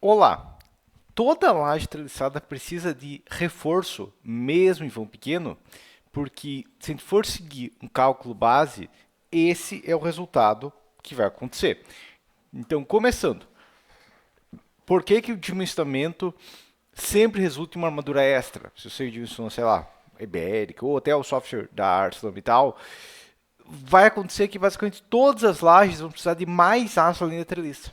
Olá! Toda laje treliçada precisa de reforço, mesmo em vão pequeno, porque se a gente for seguir um cálculo base, esse é o resultado que vai acontecer. Então, começando, por que o dimensionamento sempre resulta em uma armadura extra? Se você dimensiona, sei lá, Ibérica ou até o software da ArcelorMittal, vai acontecer que basicamente todas as lajes vão precisar de mais aço além da treliça.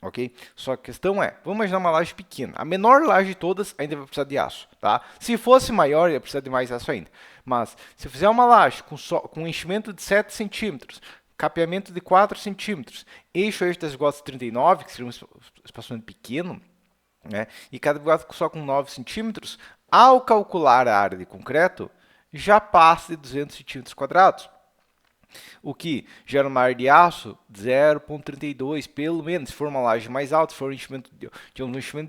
Ok? Só que a questão é, vamos imaginar uma laje pequena. A menor laje de todas ainda vai precisar de aço, tá? Se fosse maior, ia precisar de mais aço ainda. Mas se eu fizer uma laje com enchimento de 7 centímetros, capeamento de 4 centímetros, eixo das vigotas 39, que seria um espaçamento pequeno, né? E cada vigota só com 9 centímetros, ao calcular a área de concreto, já passa de 200 centímetros quadrados. O que gera uma área de aço 0,32, pelo menos, se for uma laje mais alta, se for um enchimento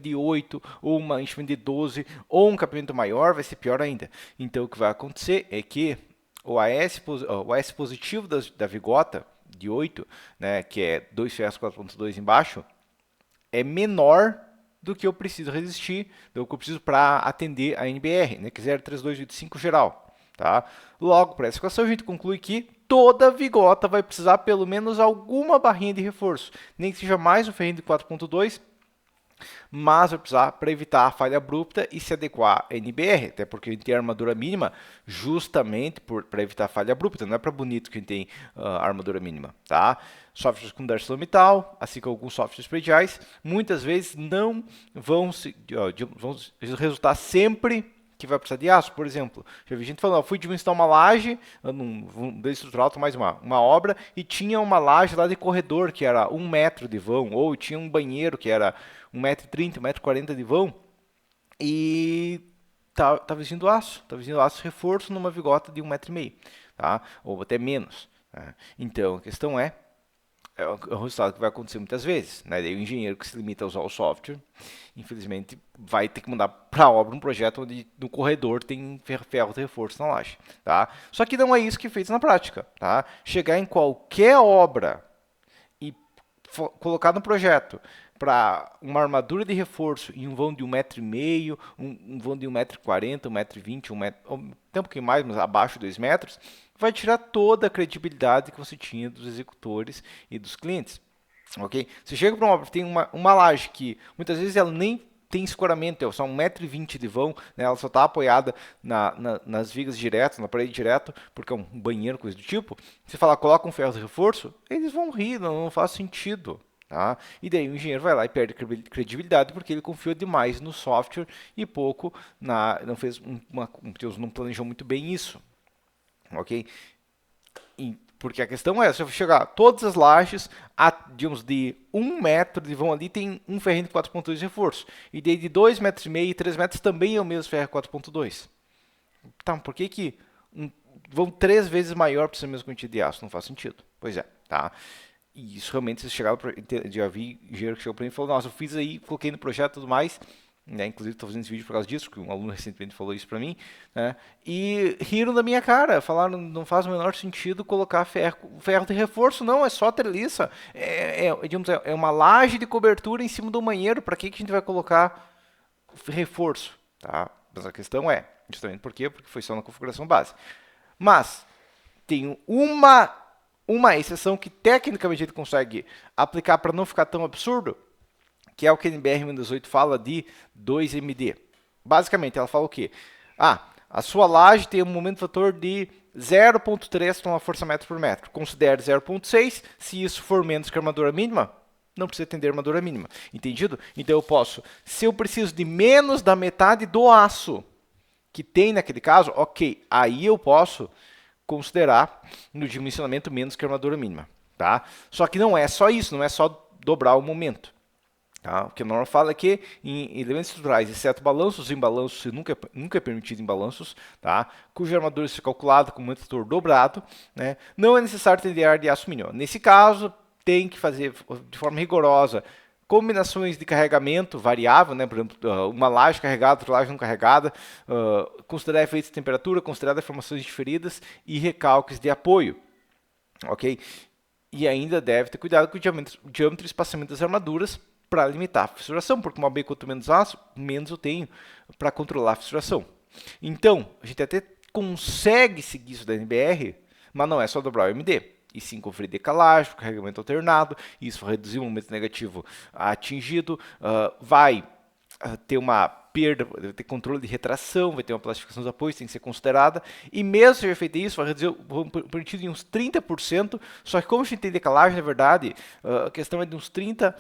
de 8, ou um enchimento de 12, ou um capeamento maior, vai ser pior ainda. Então, o que vai acontecer é que o AS positivo da vigota, de 8, né, que é 2 ferros 4,2 embaixo, é menor do que eu preciso resistir, do que eu preciso para atender a NBR, né, que é 0,3285 geral. Tá? Logo, para essa equação, a gente conclui que toda vigota vai precisar pelo menos alguma barrinha de reforço, nem que seja mais um ferrinho de 4.2, mas vai precisar para evitar a falha abrupta e se adequar à NBR, até porque a gente tem a armadura mínima justamente para evitar a falha abrupta, não é para bonito que a gente tem a armadura mínima, tá? Softwares como ArcelorMittal, assim como alguns softwares prediais, muitas vezes não vão resultar sempre que vai precisar de aço, por exemplo. Já vi gente falando, eu fui dimensionar uma laje, num estrutural, mais uma obra, e tinha uma laje lá de corredor, que era 1 metro de vão, ou tinha um banheiro que era 1,30 m, 1,40 m de vão, e estava exigindo aço reforço numa vigota de 1,5 m, tá? Ou até menos. Né? Então, a questão é o resultado que vai acontecer muitas vezes. Né? Daí o engenheiro que se limita a usar o software, infelizmente, vai ter que mandar para a obra um projeto onde no corredor tem ferro de reforço na laje. Tá? Só que não é isso que é feito na prática. Tá? Chegar em qualquer obra e colocar no projeto para uma armadura de reforço em um vão de 1,5 m, um vão de 1,40 m, 1,20 m, até um pouquinho mais, mas abaixo de 2 metros, vai tirar toda a credibilidade que você tinha dos executores e dos clientes. Ok? Você chega para uma obra, tem uma laje que muitas vezes ela nem tem escoramento, é só 1,20 m de vão, né? Ela só está apoiada nas vigas direto, na parede direto, porque é um banheiro, coisa do tipo. Você fala, coloca um ferro de reforço, eles vão rir, não faz sentido. Tá? E daí o engenheiro vai lá e perde credibilidade porque ele confiou demais no software e pouco não fez Deus não planejou muito bem isso, ok? Porque a questão é, se eu chegar todas as lajes, digamos, de 1 metro de vão ali, tem um ferrinho de 4.2 de reforço. E daí de 2,5 m e 3 metros também é o mesmo ferro 4.2. Tá, por que vão 3 vezes maior para ser a mesma quantidade de aço? Não faz sentido. Pois é, tá? E isso realmente, se chegaram já vi engenheiro que chegou para mim e falou, nossa, eu fiz aí, coloquei no projeto e tudo mais, né? Inclusive estou fazendo esse vídeo por causa disso, porque um aluno recentemente falou isso para mim, né? E riram da minha cara, falaram, não faz o menor sentido colocar ferro de reforço, não, é só treliça, digamos, é uma laje de cobertura em cima do banheiro, para que a gente vai colocar reforço, tá? Mas a questão é, justamente por quê? Porque foi só na configuração base. Mas, tem uma exceção que tecnicamente a gente consegue aplicar para não ficar tão absurdo, que é o que a NBR 18 fala de 2MD. Basicamente, ela fala o quê? A sua laje tem um momento fator de 0,3 força-metro por metro. Considere 0,6. Se isso for menos que a armadura mínima, não precisa atender a armadura mínima. Entendido? Então eu posso, se eu preciso de menos da metade do aço que tem naquele caso, ok, aí eu posso considerar no dimensionamento menos que a armadura mínima. Tá? Só que não é só isso, não é só dobrar o momento. Tá? O que a norma fala é que em elementos estruturais, exceto balanços, em balanços nunca é permitido em balanços, tá? Cuja armadura seja calculada com um fator dobrado, né? Não é necessário atender a área de aço mínimo. Nesse caso, tem que fazer de forma rigorosa combinações de carregamento variável, né? Por exemplo, uma laje carregada, outra laje não carregada, considerar efeitos de temperatura, considerar deformações diferidas e recalques de apoio, ok? E ainda deve ter cuidado com o diâmetro e espaçamento das armaduras para limitar a fissuração, porque uma B quanto menos aço, menos eu tenho para controlar a fissuração. Então, a gente até consegue seguir isso da NBR, mas não é só dobrar o MD, e sim conferir decalagem, carregamento alternado, isso vai reduzir o momento negativo atingido, vai ter uma perda, vai ter controle de retração, vai ter uma plastificação dos apoios, tem que ser considerada, e mesmo se seja feito isso, vai reduzir permitido em uns 30%, só que como a gente tem decalagem, na verdade, a questão é de uns 30%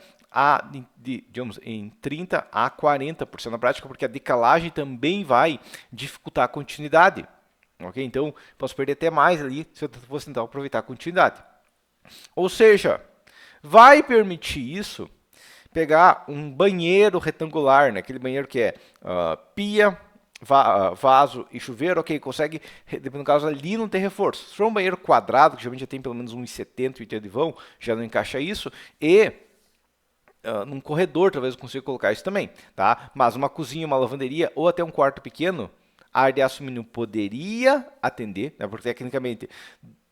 digamos, em 30% a 40% na prática, porque a decalagem também vai dificultar a continuidade. Okay? Então, posso perder até mais ali se eu fosse tentar aproveitar a continuidade. Ou seja, vai permitir isso pegar um banheiro retangular, né? Aquele banheiro que é pia, vaso e chuveiro, ok, consegue, dependendo do caso, ali não tem reforço. Se for um banheiro quadrado, que geralmente já tem pelo menos 1,70 m de vão, já não encaixa isso, e num corredor talvez eu consiga colocar isso também, tá? Mas uma cozinha, uma lavanderia ou até um quarto pequeno, a área de aço mínimo poderia atender, né? Porque tecnicamente,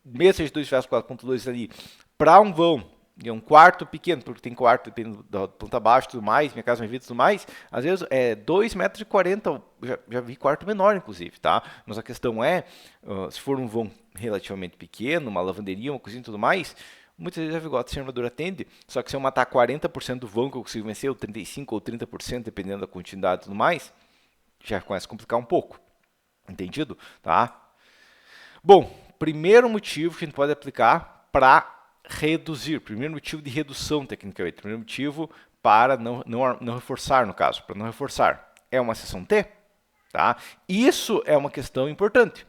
mesmo seja 2 ferros 4.2 ali, para um vão, de um quarto pequeno, porque tem quarto dependendo da planta baixa e tudo mais, minha casa, minha vida e tudo mais, às vezes é 2,40 m, já vi quarto menor inclusive, tá? Mas a questão é, se for um vão relativamente pequeno, uma lavanderia, uma cozinha e tudo mais, muitas vezes a vigota sem armadura atende, só que se eu matar 40% do vão que eu consigo vencer, ou 35% ou 30%, dependendo da continuidade e tudo mais, já começa a complicar um pouco. Entendido? Tá? Bom, primeiro motivo que a gente pode aplicar para reduzir, primeiro motivo de redução tecnicamente, primeiro motivo para não reforçar, no caso, para não reforçar, é uma seção T. Tá? Isso é uma questão importante,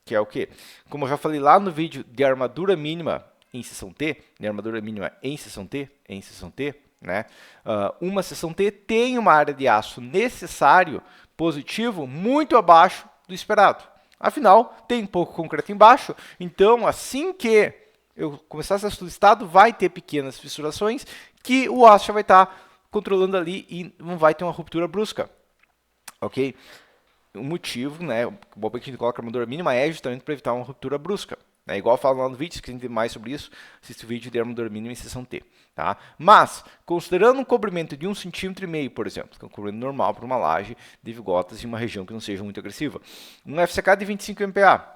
que é o quê? Como eu já falei lá no vídeo de armadura mínima em seção T, de armadura mínima em seção T, né? Uma seção T tem uma área de aço necessário positivo muito abaixo do esperado. Afinal, tem pouco concreto embaixo, então assim que eu começar a ser solicitado, vai ter pequenas fissurações que o aço já vai estar controlando ali e não vai ter uma ruptura brusca. Ok? O motivo, né, o que a gente coloca a armadura mínima é justamente para evitar uma ruptura brusca. É igual eu falo lá no vídeo, se quiser entender mais sobre isso, assiste o vídeo de armadura mínima em seção T. Tá? Mas, considerando um cobrimento de 1,5 cm, por exemplo, que é um cobrimento normal para uma laje de vigotas em uma região que não seja muito agressiva, um FCK de 25 MPa,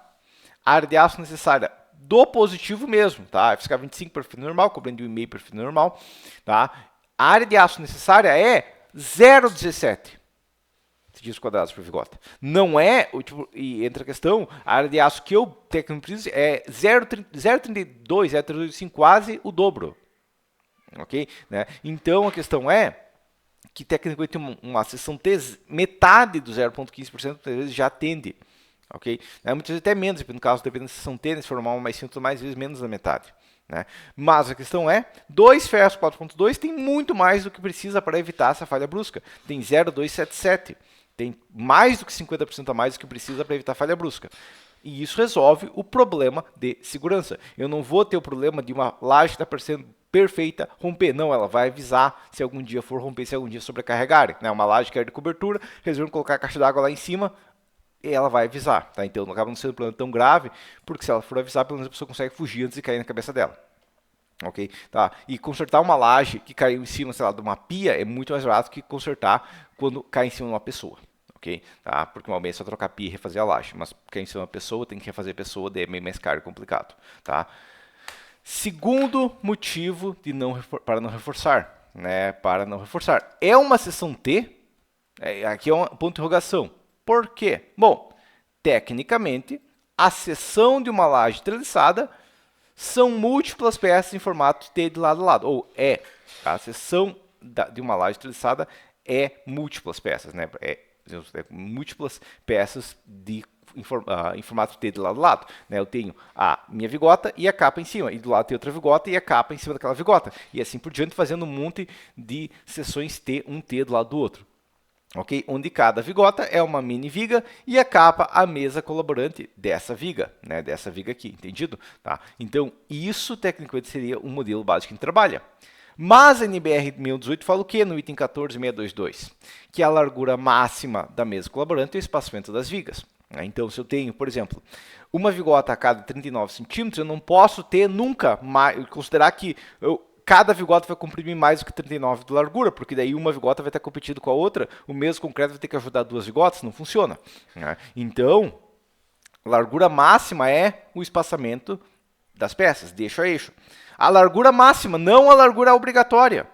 a área de aço necessária do positivo mesmo, tá? FCK 25 perfil normal, cobrando de 1,5 perfil normal, tá? A área de aço necessária é 0,17 centímetros quadrados por vigota. Não é, e entra a questão, a área de aço que eu tecnicamente preciso é 0,32, 0,35, quase o dobro. Ok? Né? Então a questão é que tecnicamente uma seção T, metade do 0,15% às vezes já atende. Ok? Muitas vezes até menos, no caso, dependendo da seção T, se for uma mais simples, mais vezes menos da metade. Né? Mas a questão é, 2 ferros 4.2 tem muito mais do que precisa para evitar essa falha brusca. Tem 0,277. Tem mais do que 50% a mais do que precisa para evitar falha brusca. E isso resolve o problema de segurança. Eu não vou ter o problema de uma laje que está parecendo perfeita romper. Não, ela vai avisar se algum dia for romper, se algum dia sobrecarregar. Né? Uma laje que é de cobertura, resolveram colocar a caixa d'água lá em cima, e ela vai avisar. Tá? Então não acaba não sendo um problema tão grave, porque se ela for avisar, pelo menos a pessoa consegue fugir antes de cair na cabeça dela. Ok? Tá? E consertar uma laje que caiu em cima, sei lá, de uma pia é muito mais barato que consertar quando cai em cima de uma pessoa. Ok? Tá? Porque uma vez é só trocar a pia e refazer a laje, mas cair em cima de uma pessoa, tem que refazer a pessoa, daí é meio mais caro e complicado. Tá? Segundo motivo para não reforçar. Né? Para não reforçar. É uma seção T, aqui é um ponto de interrogação. Por quê? Bom, tecnicamente, a seção de uma laje treliçada são múltiplas peças em formato T de lado a lado. Ou a seção de uma laje treliçada é múltiplas peças, né? Múltiplas peças em formato T de lado a lado. Né? Eu tenho a minha vigota e a capa em cima. E do lado tem outra vigota e a capa em cima daquela vigota. E assim por diante, fazendo um monte de seções T, um T do lado do outro. Okay? Onde cada vigota é uma mini viga e a capa a mesa colaborante dessa viga, né? Dessa viga aqui, entendido? Tá? Então, isso tecnicamente seria um modelo básico que a gente trabalha. Mas a NBR 618 fala o que no item 14622? Que é a largura máxima da mesa colaborante e o espaçamento das vigas. Então, se eu tenho, por exemplo, uma vigota a cada 39 centímetros, eu não posso ter nunca mais, considerar que cada vigota vai comprimir mais do que 39 de largura, porque daí uma vigota vai estar competindo com a outra, o mesmo concreto vai ter que ajudar duas vigotas, não funciona. Né? Então, a largura máxima é o espaçamento das peças, de eixo a eixo. A largura máxima, não a largura obrigatória.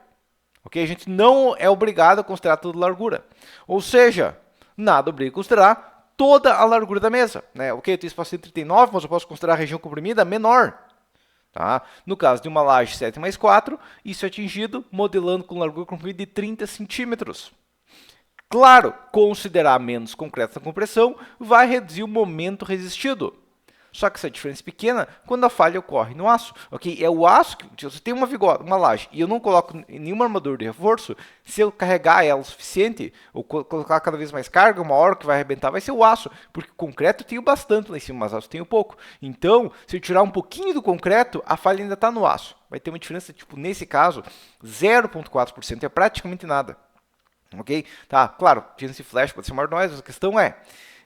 Okay? A gente não é obrigado a considerar toda a largura. Ou seja, nada obriga a considerar toda a largura da mesa. Né? Ok, eu tenho espaço de 39, mas eu posso considerar a região comprimida menor. Tá? No caso de uma laje 7+4, isso é atingido modelando com largura comprimida de 30 centímetros. Claro, considerar menos concreto na compressão vai reduzir o momento resistido. Só que essa diferença é pequena quando a falha ocorre no aço. Okay? É o aço que, se você tem uma laje e eu não coloco nenhuma armadura de reforço, se eu carregar ela o suficiente, ou colocar cada vez mais carga, uma hora que vai arrebentar vai ser o aço. Porque o concreto eu tenho bastante lá em cima, mas aço eu tenho pouco. Então, se eu tirar um pouquinho do concreto, a falha ainda está no aço. Vai ter uma diferença, tipo, nesse caso, 0,4%, é praticamente nada. Ok? Tá, claro, chance de flash pode ser maior, mas a questão é,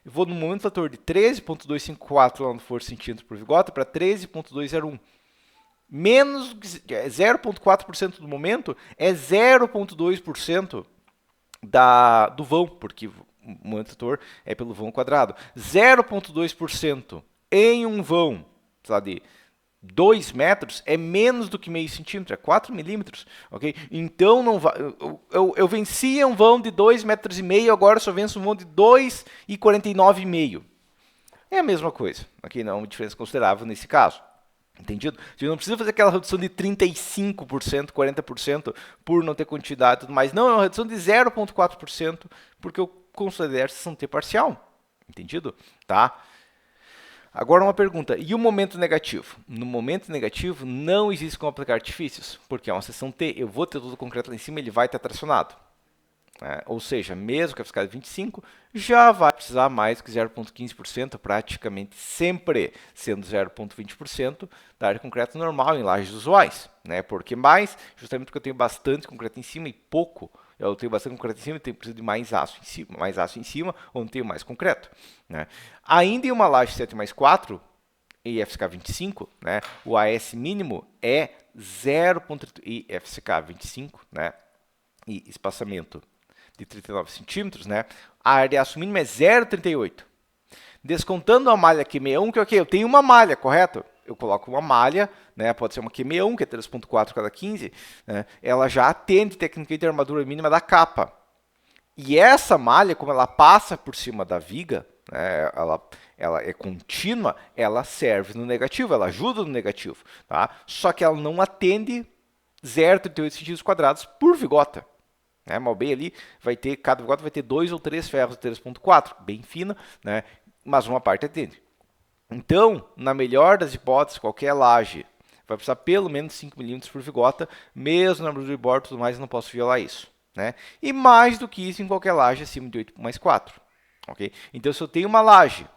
eu vou no momento fator de 13,254 lá no força centímetro por vigota para 13,201. Menos 0,4% do momento é 0,2% do vão, porque o momento fator é pelo vão quadrado. 0,2% em um vão, sei lá, de 2 metros é menos do que meio centímetro, é 4 milímetros, ok? Então, não vai, eu vencia um vão de 2,5 metros, agora eu só venço um vão de 2,49,5. É a mesma coisa, ok? Não é uma diferença considerável nesse caso. Entendido? Você não precisa fazer aquela redução de 35%, 40% por não ter quantidade e tudo mais. Não, é uma redução de 0,4%, porque eu considero essa T parcial. Entendido? Tá? Agora uma pergunta, e o momento negativo? No momento negativo não existe como aplicar artifícios, porque é uma seção T, eu vou ter todo o concreto lá em cima, ele vai estar tracionado. Ou seja, mesmo que a fiscalidade 25, já vai precisar mais que 0,15%, praticamente sempre sendo 0,20% da área de concreto normal em lajes usuais. Porque mais, justamente porque eu tenho bastante concreto em cima e pouco, eu tenho bastante concreto em cima e preciso de mais aço em cima, onde tenho mais concreto. Ainda em uma laje 7+4, e FSK 25, o AS mínimo é 0,30 e FSK 25, e espaçamento de 39 centímetros, a área de aço mínima é 0,38. Descontando a malha Q61, que é o quê? Eu tenho uma malha, correto? Eu coloco uma malha, pode ser uma Q61, que é 3,4 cada 15, ela já atende tecnicamente a armadura mínima da capa. E essa malha, como ela passa por cima da viga, ela é contínua, ela serve no negativo, ela ajuda no negativo. Tá? Só que ela não atende 0,38 centímetros quadrados por vigota. Mal bem ali, cada vigota vai ter 2 ou 3 ferros de 3,4, bem fina, mas uma parte atende. Então, na melhor das hipóteses, qualquer laje vai precisar pelo menos 5 milímetros por vigota, mesmo na armadura de bordo e tudo mais, eu não posso violar isso. E mais do que isso em qualquer laje acima de 8+4. Okay? Então, se eu tenho uma laje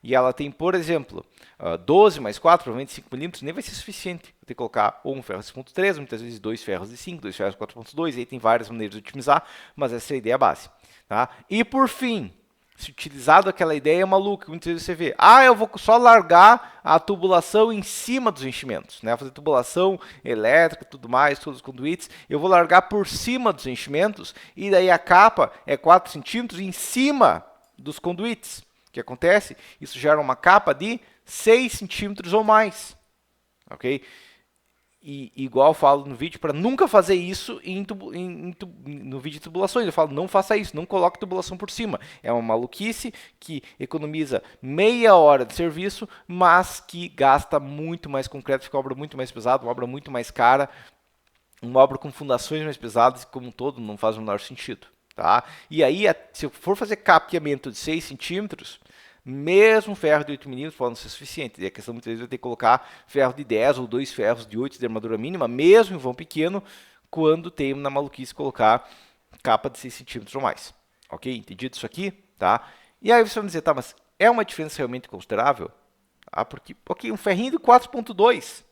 e ela tem, por exemplo, 12+4, provavelmente 5 milímetros, nem vai ser suficiente. Vou ter que colocar ou um ferro de 6,3, muitas vezes 2 ferros de 5, 2 ferros de 4,2, aí tem várias maneiras de otimizar, mas essa é a ideia base. Tá? E por fim, se utilizado aquela ideia maluca, muitas vezes você vê, eu vou só largar a tubulação em cima dos enchimentos, fazer tubulação elétrica e tudo mais, todos os conduítes, eu vou largar por cima dos enchimentos, e daí a capa é 4 centímetros em cima dos conduítes. O que acontece? Isso gera uma capa de 6 centímetros ou mais. Ok? E igual eu falo no vídeo, para nunca fazer isso no vídeo de tubulações. Eu falo, não faça isso, não coloque tubulação por cima. É uma maluquice que economiza meia hora de serviço, mas que gasta muito mais concreto, fica uma obra muito mais pesada, uma obra muito mais cara, uma obra com fundações mais pesadas, e como um todo não faz o menor sentido. Tá? E aí, se eu for fazer capeamento de 6 centímetros, mesmo ferro de 8 milímetros pode não ser suficiente. E a questão muitas vezes vai ter que colocar ferro de 10 ou 2 ferros de 8 de armadura mínima, mesmo em vão pequeno, quando tem na maluquice colocar capa de 6 centímetros ou mais. Ok? Entendido isso aqui? Tá? E aí você vai dizer, tá, mas é uma diferença realmente considerável? Porque, ok, um ferrinho de 4,2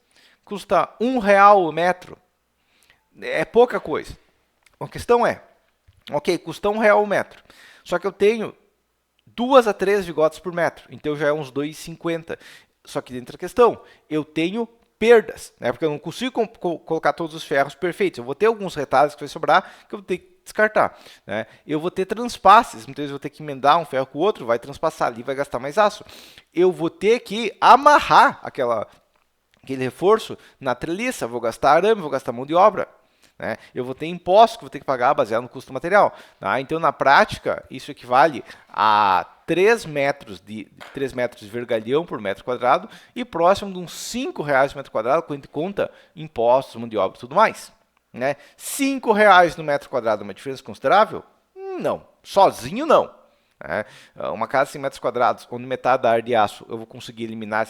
custa R$1 o metro. É pouca coisa. A questão é, ok, custa R$1 o metro. Só que eu tenho 2 a 3 vigotas por metro, então já é uns 2,50. Só que dentro da questão, eu tenho perdas, né? Porque eu não consigo colocar todos os ferros perfeitos. Eu vou ter alguns retalhos que vai sobrar que eu vou ter que descartar, né? Eu vou ter transpasses, muitas vezes eu vou ter que emendar um ferro com o outro, vai transpassar ali, vai gastar mais aço. Eu vou ter que amarrar aquele reforço na treliça, vou gastar arame, vou gastar mão de obra. Né? Eu vou ter impostos que vou ter que pagar baseado no custo do material. Tá? Então, na prática, isso equivale a 3 metros de vergalhão por metro quadrado e próximo de uns R$ 5 por metro quadrado, quando a gente conta impostos, mão de obra e tudo mais. Né? R$ 5 no metro quadrado é uma diferença considerável? Não. Sozinho, não. Né? Uma casa de 100 metros quadrados, onde metade da área de aço eu vou conseguir eliminar,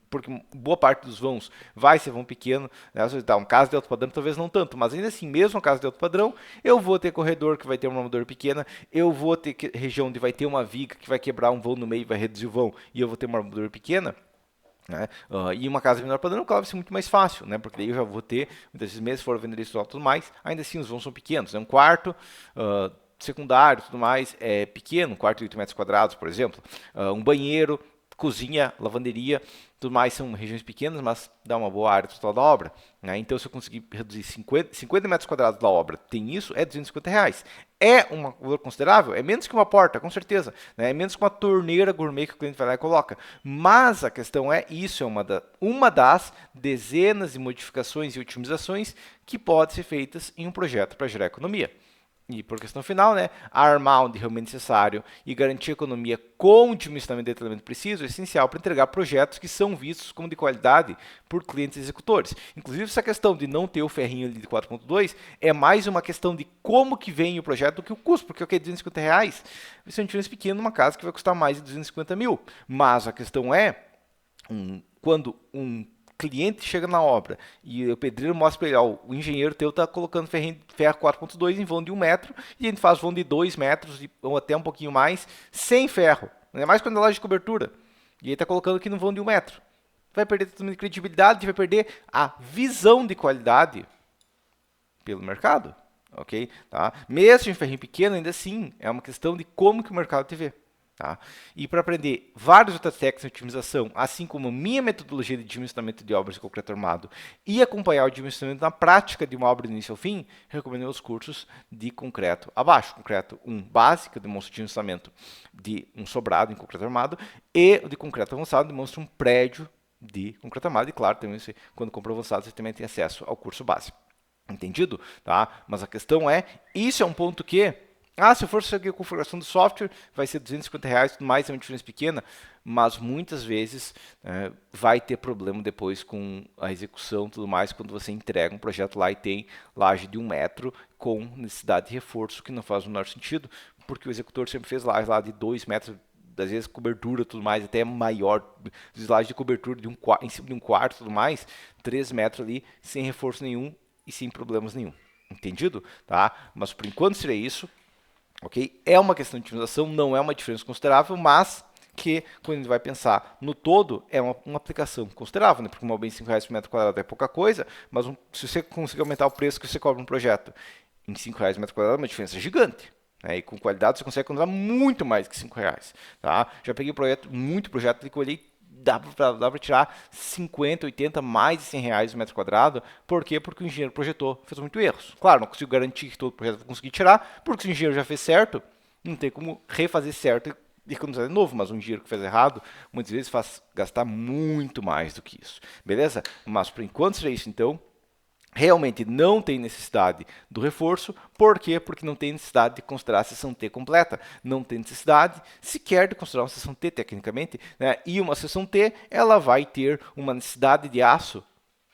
porque boa parte dos vãos vai ser vão pequeno, né? Um caso de alto padrão talvez não tanto, mas ainda assim, mesmo um caso de alto padrão, eu vou ter corredor que vai ter uma armadura pequena, eu vou ter região onde vai ter uma viga que vai quebrar um vão no meio e vai reduzir o vão, e eu vou ter uma armadura pequena. Né? E uma casa de menor padrão, claro, vai ser muito mais fácil, né? Porque daí eu já vou ter, muitas vezes, mesmo se for vender isso e tudo mais, ainda assim os vãos são pequenos. Um quarto secundário tudo mais é pequeno, um quarto de 8 metros quadrados, por exemplo. Um banheiro, cozinha, lavanderia, tudo mais são regiões pequenas, mas dá uma boa área total da obra. Né? Então, se eu conseguir reduzir 50 metros quadrados da obra, tem isso, é R$ 250. É um valor considerável? É menos que uma porta, com certeza. Né? É menos que uma torneira gourmet que o cliente vai lá e coloca. Mas a questão é, isso é uma das dezenas de modificações e otimizações que podem ser feitas em um projeto para gerar economia. E por questão final, né, armar onde realmente necessário e garantir economia com o dimensionamento de detalhamento preciso é essencial para entregar projetos que são vistos como de qualidade por clientes e executores. Inclusive, essa questão de não ter o ferrinho ali de 4.2 é mais uma questão de como que vem o projeto do que o custo, porque o que é R$ 250 vai ser uma diferença pequena numa casa que vai custar mais de 250 mil. Mas a questão é, quando um cliente chega na obra e o pedreiro mostra para ele, o engenheiro teu está colocando ferro 4.2 em vão de 1 metro e a gente faz vão de 2 metros ou até um pouquinho mais sem ferro, ainda mais quando é loja de cobertura, e ele está colocando aqui no vão de 1 metro. Vai perder totalmente credibilidade, vai perder a visão de qualidade pelo mercado, ok? Tá? Mesmo em ferrinho pequeno, ainda assim, é uma questão de como que o mercado te vê. Tá? E para aprender várias outras técnicas de otimização, assim como minha metodologia de dimensionamento de obras de concreto armado e acompanhar o dimensionamento na prática de uma obra do início ao fim, recomendo os cursos de concreto abaixo. Concreto 1 básico, que demonstra o dimensionamento de um sobrado em concreto armado, e o de concreto avançado, demonstra um prédio de concreto armado. E claro, também você, quando compra avançado, você também tem acesso ao curso básico. Entendido? Tá? Mas a questão é, isso é um ponto que se eu for seguir a configuração do software, vai ser R$ 250, tudo mais, é uma diferença pequena, mas muitas vezes vai ter problema depois com a execução e tudo mais, quando você entrega um projeto lá e tem laje de 1 metro com necessidade de reforço, que não faz o menor sentido, porque o executor sempre fez laje lá de 2 metros, às vezes cobertura tudo mais, até maior, laje de cobertura de em cima de um quarto tudo mais, 3 metros ali, sem reforço nenhum e sem problemas nenhum. Entendido? Tá? Mas por enquanto seria isso. Okay? É uma questão de otimização, não é uma diferença considerável, mas que, quando a gente vai pensar no todo, é uma aplicação considerável, né? Porque uma bem R$ 5 por metro quadrado é pouca coisa, mas se você conseguir aumentar o preço que você cobra um projeto em R$ 5 por metro quadrado, é uma diferença gigante. Né? E com qualidade você consegue economizar muito mais que R$ 5. Tá? Já peguei muito projeto de colher, dá para tirar 50, 80, mais de R$ 100 no metro quadrado. Por quê? Porque o engenheiro projetou, fez muito erros. Claro, não consigo garantir que todo o projeto vai conseguir tirar, porque se o engenheiro já fez certo, não tem como refazer certo e economizar de novo. Mas um engenheiro que fez errado, muitas vezes faz gastar muito mais do que isso. Beleza? Mas por enquanto seria isso então. Realmente não tem necessidade do reforço. Por quê? Porque não tem necessidade de considerar a seção T completa. Não tem necessidade sequer de considerar uma seção T tecnicamente. Né? E uma seção T, ela vai ter uma necessidade de aço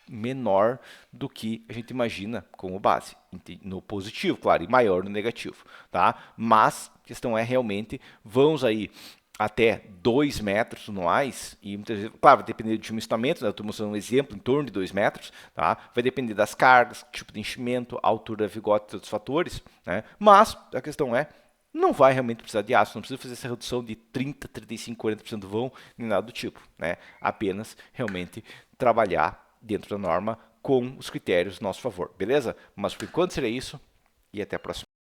menor do que a gente imagina como base. No positivo, claro, e maior no negativo. Tá? Mas a questão é realmente, vamos aí até 2 metros anuais, e muitas vezes, claro, vai depender do dimensionamento, né? Estou mostrando um exemplo em torno de 2 metros, tá? Vai depender das cargas, tipo de enchimento, altura da vigote e outros fatores, né? Mas a questão é, não vai realmente precisar de aço, não precisa fazer essa redução de 30, 35, 40% do vão, nem nada do tipo, né? Apenas realmente trabalhar dentro da norma com os critérios a nosso favor, beleza? Mas por enquanto seria isso, e até a próxima.